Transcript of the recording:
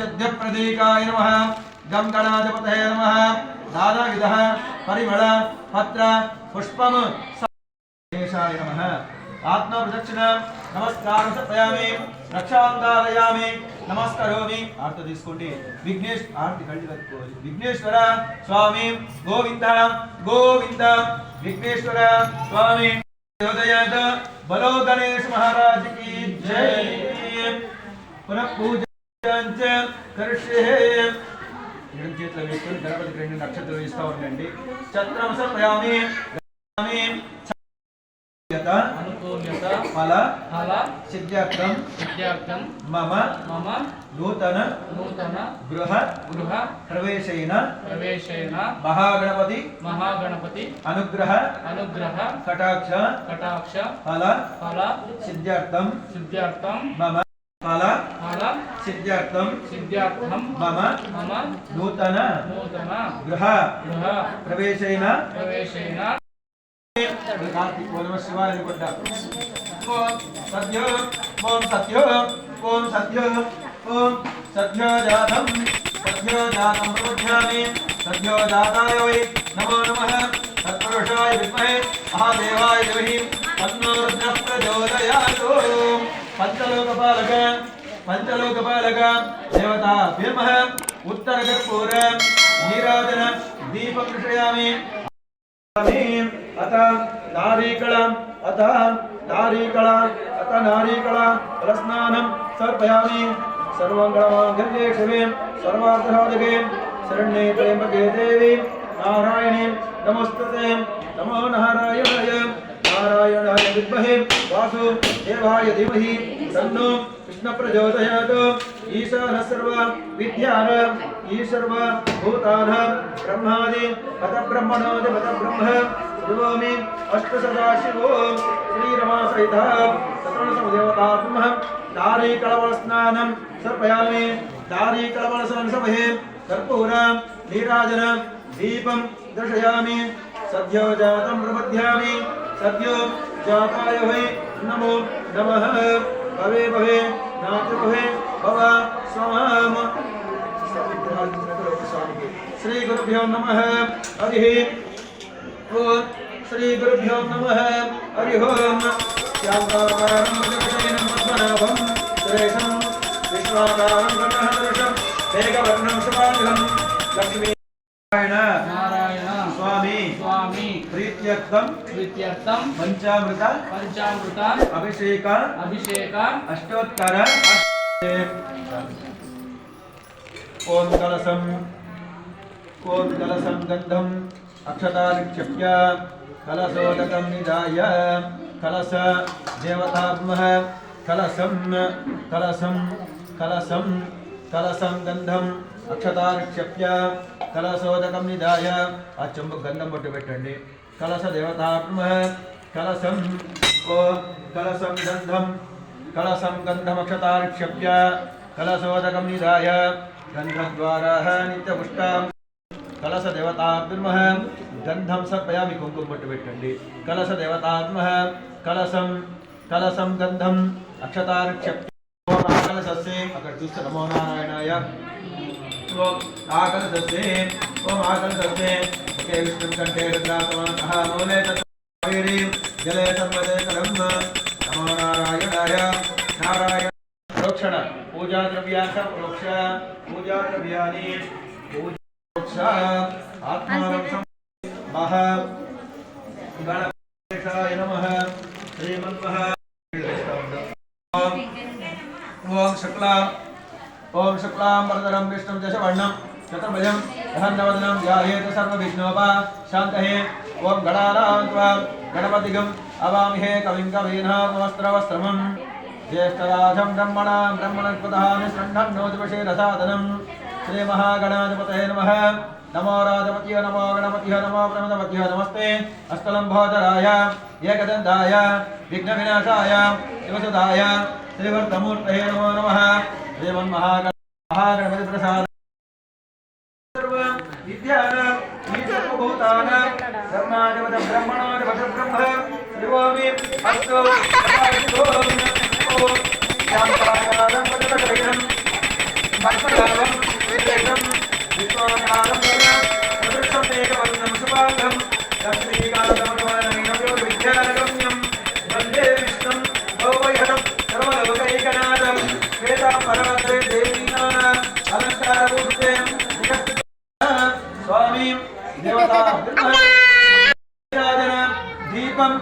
सिद्धिप्रतीकाय नमः गं गणाधिपतये नमः नानाविधः परिमळ पत्र पुष्पम गणेशाय नमः आत्मा प्रदक्षिण नमस्कार समर्पयामि रक्षांकारयामि नमस्करोमि आरती తీసుకోండి విఘ్నేశ్ ఆరతి కళ్ళు కట్టుకోవాలి విఘ్నేశ్వర స్వామి గోవింద గోవింద విఘ్నేశ్వర స్వామి ఉదయాద బలో గణేష్ మహారాజ్ की जय पुनः పూజంచ కర్షే ఎడం చేతుల వేసుకొని గణపతికి రెండు నక్షత్రాలు వేస్తా ఉండండి ఛత్రం సమర్పయామి अनुकूल्यता फल सिद्ध्यर्थम मम नूतन गृह प्रवेशेन महागणपति अनुग्रह कटाक्ष फल सिद्ध्यर्थम मम फल सिद्ध्यर्थम मम नूतन गृह प्रवेशेन कार्तिक ओम शिवाय अनुकोंडा ओम सत्य जातम प्रबोध्यामि सत्यो जाताय वै नमो नमः तत्पुरुषाय विद्महे महादेवाय धीमहि तन्नो रुद्रः प्रचोदयात् पंचलोकपालक देवताभ्यो नमः उत्तरकर्पूर नीराजन दीपं दर्शयामि अथ नारीकला फलस्नानं समर्पयामि सर्वमङ्गलमाङ्गल्ये शिवे सर्वार्थसाधके शरण्ये त्र्यम्बके देवी नारायणी नमोस्तुते नमो नारायणाय विद्महे वासुदेवाय धीमहि तन्नो कृष्ण प्रचोदयात् ईशानः सर्वविद्यानां ईश्वरभूतानां ब्रह्मादि पदब्रह्मणोदि पदब्रह्म शिवोमि अष्टसदाशिवो श्रीरमासहितः सतरणसमदेवतात्मः नारीकलवस्नानं समर्पयामि नारीकलवस्नानसमये कर्पूरं नीराजनं दीपं दर्शयामि सद्यो जातं प्रबध्यामि सद्यो जाताय वै नमो नमः भवे भवे नाथ भवे भव स्वाम श्री गुरुभ्यो नमः हरि ओम श्री गुरुभ्यो नमः हरि ओम श्यामकाकारं पद्मनाभं पद्मनाभं सुरेशं विश्वाकारं गणहर्षं मेघवर्णं शुभांगं लक्ष्मी नारायण स्वामी प्रीत्यर्थम पंचामृत अभिषेक अष्टोत्तर ओम कलशं गंधम अक्षता निक्षेप्य कलशोदकं निधाय कलश देवतात्मः कलशं गंधम अक्षता निक्षेप्य कलशोदकं निधाय आ चंबु गंधम बट्टु पेट्टंడి कलश देवतात्मः कलशं गंधम अक्षता निक्षेप्य कलशोदकं निधाय गंधद्वारा नित्यपुष्टां कलश देवतात्मः गंधम समर्पयामि कुंकुम बट्टु पेट्टंడి कलश देवतात्मः कलशं गंधम अक्षता निक्षेप्य कलशस्य अక్కడ చూస్తే నమో నారాయణాయ ओम आकलशस्य के विष्णु कंठे रुद्रासमानः मूले तत्वैरी जले सर्वदे कलम् नमो नारायणाय नारायण प्रोक्षण पूजा द्रव्यानि प्रोक्ष पूजा द्रव्यानि प्रोक्ष आत्मानं मह गणेशाय नमः श्रीमन्मः ओम शुक्लां वरदरं विष्णुं दशवर्णं चतुर्भुजं प्रसन्नवदनं ध्यायेत् सर्वविघ्नोपशान्तये ओम गणानां त्वा गणपतिगं अवामहे कविं कवीनामस्त्रवस्त्रमं ज्येष्ठराजं ब्रह्मणस्पतः निःसृण्डन्नोतिपशेरसादनं श्रीमहागणाधिपतये नमः नमो राजपतये नमो गणपतये नमो प्रणतपतये नमस्ते अष्टलम्भोदराय एकदन्ताय विघ्नविनाशाय शिवसुताय श्रीवर्तमूर्तये नमो नमः महागणपति प्रसाद सर्व विद्यानां ईश्वरभूतानां ब्रह्मादिपद ब्रह्मणोदिपद ब्रह्म शिवोमि अस्तु ओम शांताकारं पदकटैनं भक्तदाव సమాకారం సదృశం మేఘవర్ణం శుభాంగం లక్ష్మీకాంతమనవనైన విద్యానగమ్యం వందే విష్ణుం భవభయహరం సర్వలోకైకనాథం శ్వేతాంబరవస్త్రే దేవీనాన అలంకారభూతే స్వామి దేవతా దీపం